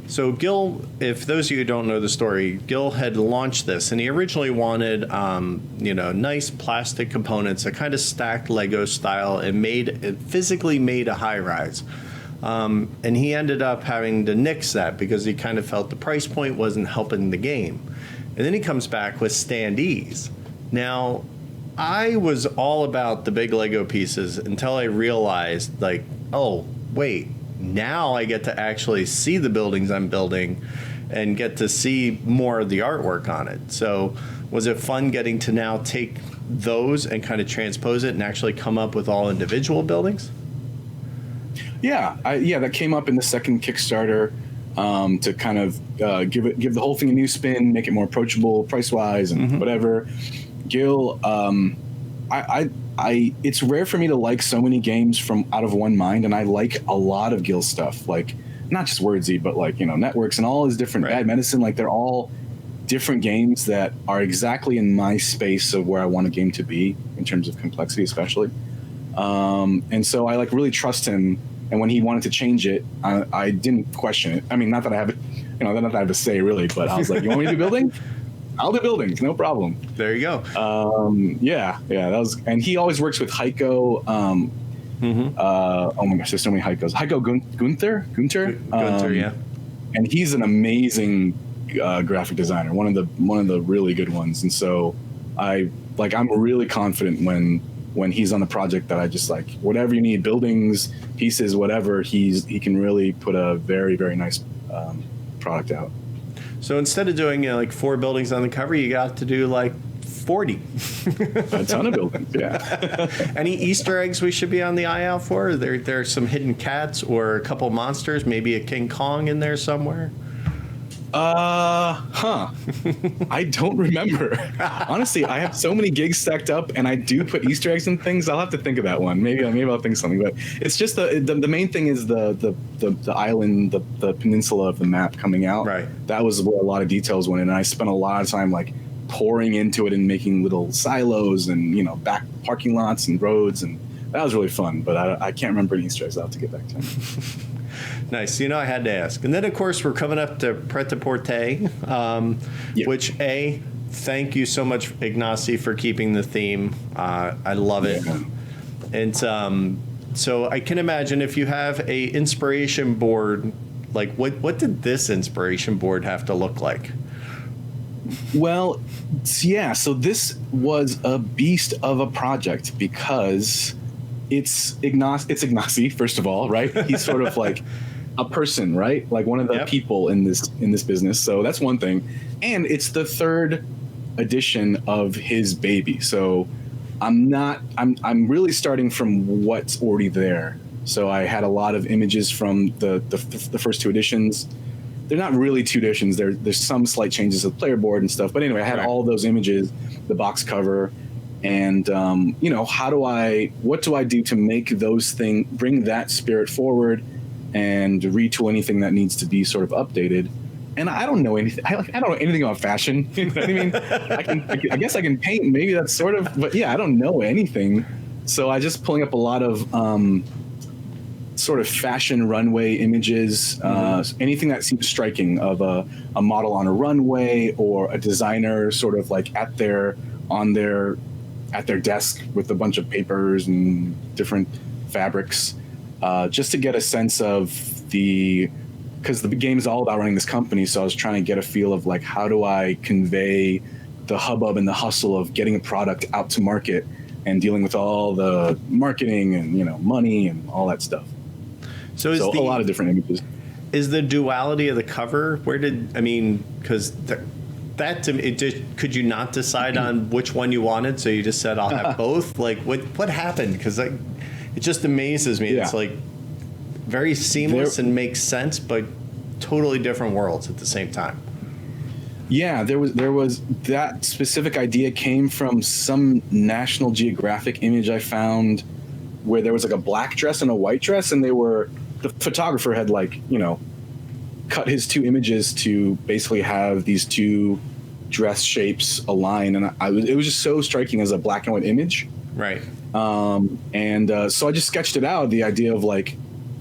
Speaker 1: so Gil, if those of you who don't know the story, Gil had launched this, and he originally wanted, nice plastic components, a kind of stacked Lego style, and physically made a Highrise. And he ended up having to nix that because he kind of felt the price point wasn't helping the game. And then he comes back with standees. Now, I was all about the big Lego pieces until I realized, oh, wait, now I get to actually see the buildings I'm building and get to see more of the artwork on it. So was it fun getting to now take those and kind of transpose it and actually come up with all individual buildings?
Speaker 4: Yeah, that came up in the second Kickstarter to kind of give the whole thing a new spin, make it more approachable price-wise and whatever. Gil, it's rare for me to like so many games from out of one mind, and I like a lot of Gil's stuff, like not just Wordsy, but Networks and all his different Bad Medicine. Like they're all different games that are exactly in my space of where I want a game to be in terms of complexity, especially. And so I really trust him. And when he wanted to change it, I didn't question it. I mean, not that I have, not that I have a say really, but I was like, you want me to do building? I'll do buildings, no problem.
Speaker 1: There you go.
Speaker 4: That was, and he always works with Heiko. Oh my gosh, there's so many Heikos. Heiko Gunther.
Speaker 1: Gunther, yeah.
Speaker 4: And he's an amazing graphic designer, one of the really good ones. And so I'm really confident when he's on the project that I just whatever you need, buildings, pieces, whatever, he can really put a very, very nice product out.
Speaker 1: So instead of doing 4 buildings on the cover, you got to do 40.
Speaker 4: A ton of buildings, yeah.
Speaker 1: Any Easter eggs we should be on the eye out for? There's some hidden cats or a couple monsters, maybe a King Kong in there somewhere?
Speaker 4: I don't remember. Honestly, I have so many gigs stacked up, and I do put Easter eggs and things. I'll have to think of that one. Maybe I'll think of something. But it's just the main thing is the island, the peninsula of the map coming out.
Speaker 1: Right. That
Speaker 4: was where a lot of details went in, and I spent a lot of time pouring into it and making little silos and back parking lots and roads, and that was really fun. But I can't remember any Easter eggs. I'll have to get back to them.
Speaker 1: Nice. I had to ask. And then, of course, we're coming up to Pret-a-Porter, which, thank you so much, Ignasi, for keeping the theme. I love it. Yeah. And so I can imagine if you have a inspiration board, what did this inspiration board have to look like?
Speaker 4: Well, yeah, so this was a beast of a project because it's Ignasi, first of all, right? He's sort of a person, right? One of the people in this business. So that's one thing. And it's the third edition of his baby. So I'm really starting from what's already there. So I had a lot of images from the first 2 editions. They're not really 2 editions. There's some slight changes to the player board and stuff. But anyway, I had all those images, the box cover, and what do I do to make those things, bring that spirit forward, and retool anything that needs to be sort of updated. And I don't know anything. I don't know anything about fashion. You know what I mean? I guess I can paint. Maybe that's sort of, but yeah, I don't know anything. So I just pulling up a lot of sort of fashion runway images, anything that seems striking of a model on a runway or a designer sort of like at their desk with a bunch of papers and different fabrics, just to get a sense of because the game is all about running this company. So I was trying to get a feel of like, how do I convey the hubbub and the hustle of getting a product out to market and dealing with all the marketing and, money and all that stuff. So a lot of different images.
Speaker 1: Is the duality of the cover, because that to me, could you not decide on which one you wanted? So you just said, I'll have both? Like, what happened? Because it just amazes me. Yeah. It's like very seamless and makes sense, but totally different worlds at the same time.
Speaker 4: Yeah, there was that specific idea came from some National Geographic image I found where there was like a black dress and a white dress, and the photographer had cut his 2 images to basically have these 2 dress shapes align, and it was just so striking as a black and white image.
Speaker 1: Right.
Speaker 4: So I just sketched it out, the idea of like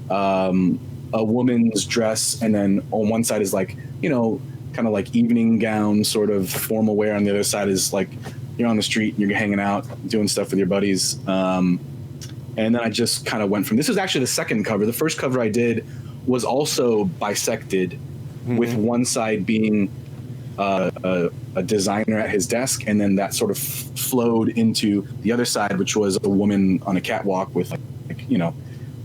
Speaker 4: a woman's dress, and then on one side is like, kind of like evening gown sort of formal wear. On the other side is like you're on the street and you're hanging out, doing stuff with your buddies. And then I just kind of went from, this was actually the second cover. The first cover I did was also bisected, with one side being a designer at his desk, and then that sort of flowed into the other side, which was a woman on a catwalk with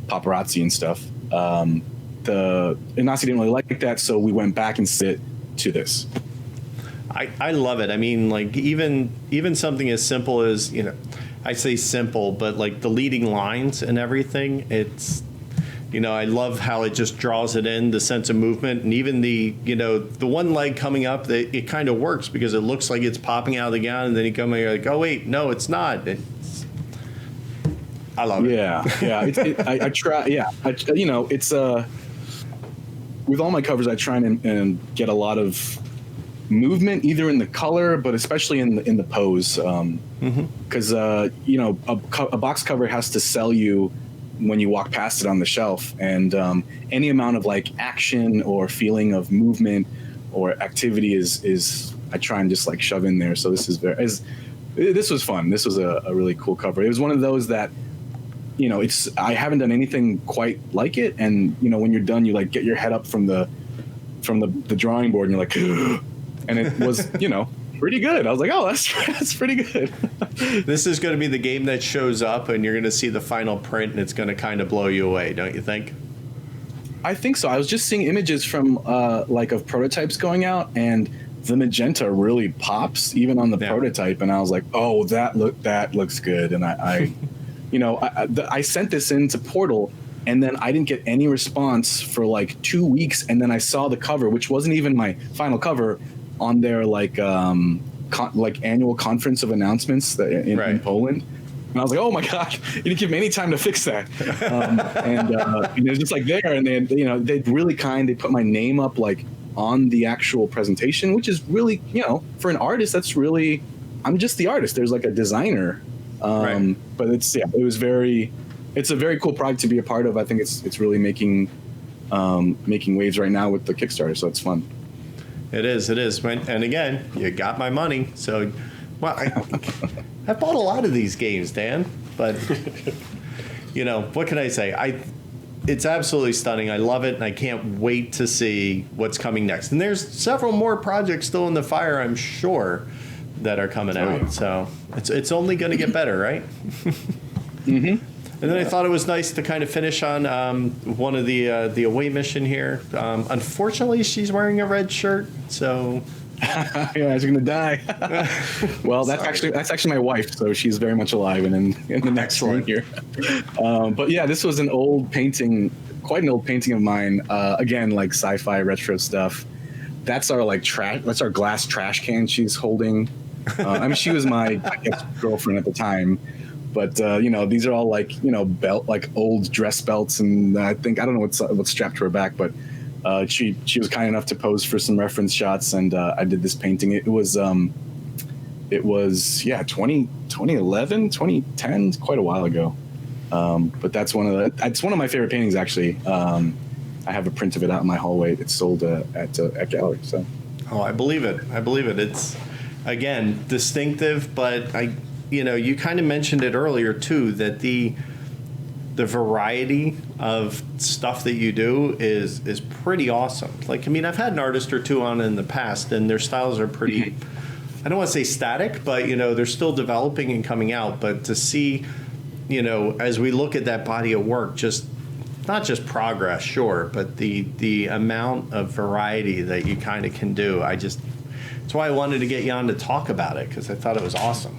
Speaker 4: paparazzi and stuff. The Ignasi didn't really like that, so we went back and sit to this.
Speaker 1: I love it. I mean, like even something as simple as, I say simple, but like the leading lines and everything, it's, I love how it just draws it in, the sense of movement, and even the one leg coming up, it kind of works because it looks like it's popping out of the gown, and then you come and you're like, oh wait, no, it's not. I love it. Yeah.
Speaker 4: I try. Yeah. It's with all my covers, I try and get a lot of movement, either in the color, but especially in the pose. Because a box cover has to sell you when you walk past it on the shelf, and any amount of like action or feeling of movement or activity is I try and just like shove in there. So this was fun. This was a really cool cover. It was one of those that, I haven't done anything quite like it, and when you're done, you like get your head up from the drawing board, and you're like, and it was pretty good. I was like, oh, that's pretty good.
Speaker 1: This is going to be the game that shows up, and you're going to see the final print, and it's going to kind of blow you away, don't you think?
Speaker 4: I think so. I was just seeing images from of prototypes going out, and the magenta really pops even on the prototype, and I was like, oh, that looks good, and I sent this into Portal, and then I didn't get any response for like 2 weeks, and then I saw the cover, which wasn't even my final cover, on their annual conference of announcements in Poland, and I was like, oh my god, you didn't give me any time to fix that. And it was just like there, and then they really they put my name up like on the actual presentation, which is really, for an artist, that's really, I'm just the artist. There's like a designer. But it's a very cool project to be a part of. I think it's really making waves right now with the Kickstarter, so it's fun.
Speaker 1: It is. And again, you got my money. So, well, I bought a lot of these games, Dan. But what can I say? It's absolutely stunning. I love it, and I can't wait to see what's coming next. And there's several more projects still in the fire, I'm sure, that are coming out. So it's only going to get better, right?
Speaker 4: Mm-hmm.
Speaker 1: And then I thought it was nice to kind of finish on one of the away mission here. Unfortunately, she's wearing a red shirt, so
Speaker 4: Yeah, you're gonna die. Well, that's actually my wife, so she's very much alive and in the next room here. But yeah, this was an old painting, quite an old painting of mine. Again, like sci-fi retro stuff. That's our That's our glass trash can she's holding. I mean, she was my girlfriend at the time. But these are all like old dress belts, and I don't know what's strapped to her back, but she was kind enough to pose for some reference shots, and I did this painting. It was 2011, 2010, quite a while ago. But that's one of my favorite paintings, actually. I have a print of it out in my hallway. It's sold at gallery. So.
Speaker 1: Oh, I believe it. It's, again, distinctive, but you kind of mentioned it earlier too, that the variety of stuff that you do is pretty awesome. Like, I mean, I've had an artist or two on in the past, and their styles are pretty, I don't want to say static, but they're still developing and coming out. But to see, as we look at that body of work, just not just progress, sure, but the amount of variety that you kind of can do. That's why I wanted to get you on to talk about it, because I thought it was awesome.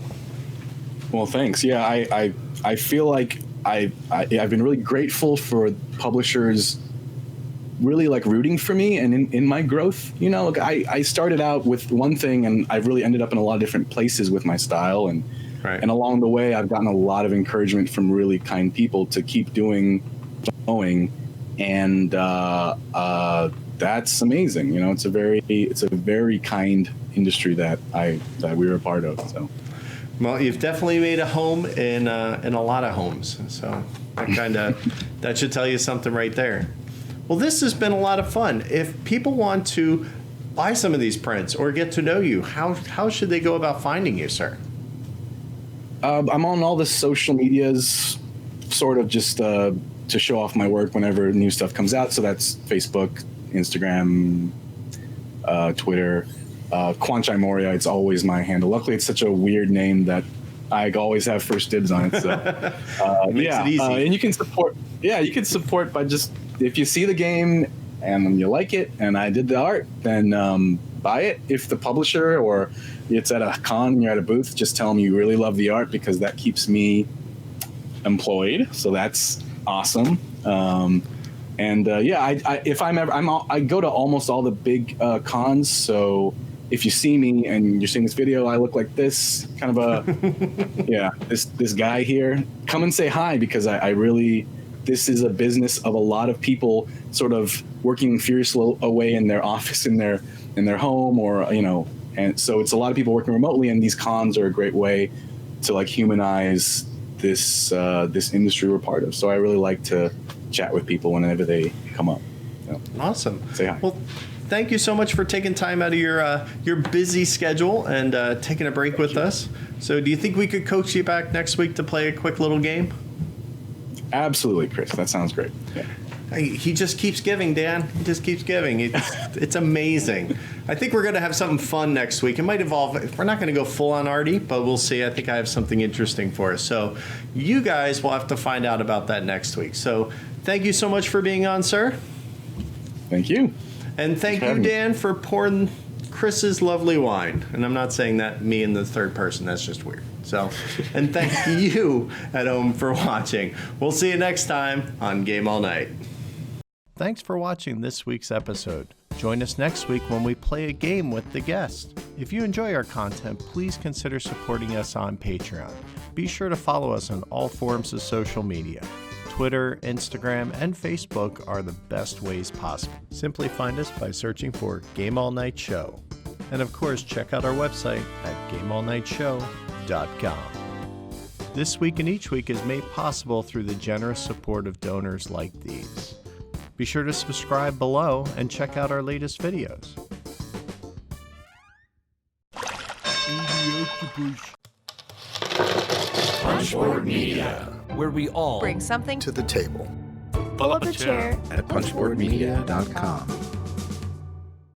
Speaker 4: Well, thanks. Yeah, I feel like I've been really grateful for publishers really like rooting for me and in my growth. I started out with one thing, and I've really ended up in a lot of different places with my style, and
Speaker 1: right.
Speaker 4: And along the way, I've gotten a lot of encouragement from really kind people to keep going, and that's amazing. It's a very kind industry that we were a part of. So.
Speaker 1: Well, you've definitely made a home in a lot of homes, so that should tell you something right there. Well, this has been a lot of fun. If people want to buy some of these prints or get to know you, how should they go about finding you, sir?
Speaker 4: I'm on all the social medias, sort of just to show off my work whenever new stuff comes out. So that's Facebook, Instagram, Twitter. Kwanchai Moriya, it's always my handle. Luckily, it's such a weird name that I always have first dibs on it. So,
Speaker 1: Makes it easy.
Speaker 4: And you can support. Yeah, you can support by just, if you see the game and you like it, and I did the art, then buy it. If the publisher or it's at a con and you're at a booth, just tell them you really love the art, because that keeps me employed. So that's awesome. I go to almost all the big cons. So if you see me and you're seeing this video, I look like this, kind of this guy here. Come and say hi, because I really, this is a business of a lot of people sort of working furiously away in their office, in their home, or and so it's a lot of people working remotely, and these cons are a great way to like humanize this industry we're part of. So I really like to chat with people whenever they come up.
Speaker 1: Awesome.
Speaker 4: Say hi.
Speaker 1: Well, thank you so much for taking time out of your busy schedule and taking a break with us. So do you think we could coax you back next week to play a quick little game?
Speaker 4: Absolutely, Chris. That sounds great. Yeah.
Speaker 1: He just keeps giving, Dan. He just keeps giving. It's amazing. I think we're going to have something fun next week. It might evolve. We're not going to go full on arty, but we'll see. I think I have something interesting for us. So you guys will have to find out about that next week. So thank you so much for being on, sir.
Speaker 4: Thank you.
Speaker 1: And thank you, Dan, for pouring Chris's lovely wine. And I'm not saying that me in the third person. That's just weird. So, and thank you at home for watching. We'll see you next time on Game All Night. Thanks for watching this week's episode. Join us next week when we play a game with the guest. If you enjoy our content, please consider supporting us on Patreon. Be sure to follow us on all forms of social media. Twitter, Instagram, and Facebook are the best ways possible. Simply find us by searching for Game All Night Show. And of course, check out our website at gameallnightshow.com. This Week and Each Week is made possible through the generous support of donors like these. Be sure to subscribe below and check out our latest videos.
Speaker 5: Punchboard Media, where we all
Speaker 2: Bring something
Speaker 7: to the table.
Speaker 2: pull up a chair
Speaker 7: At punchboardmedia.com.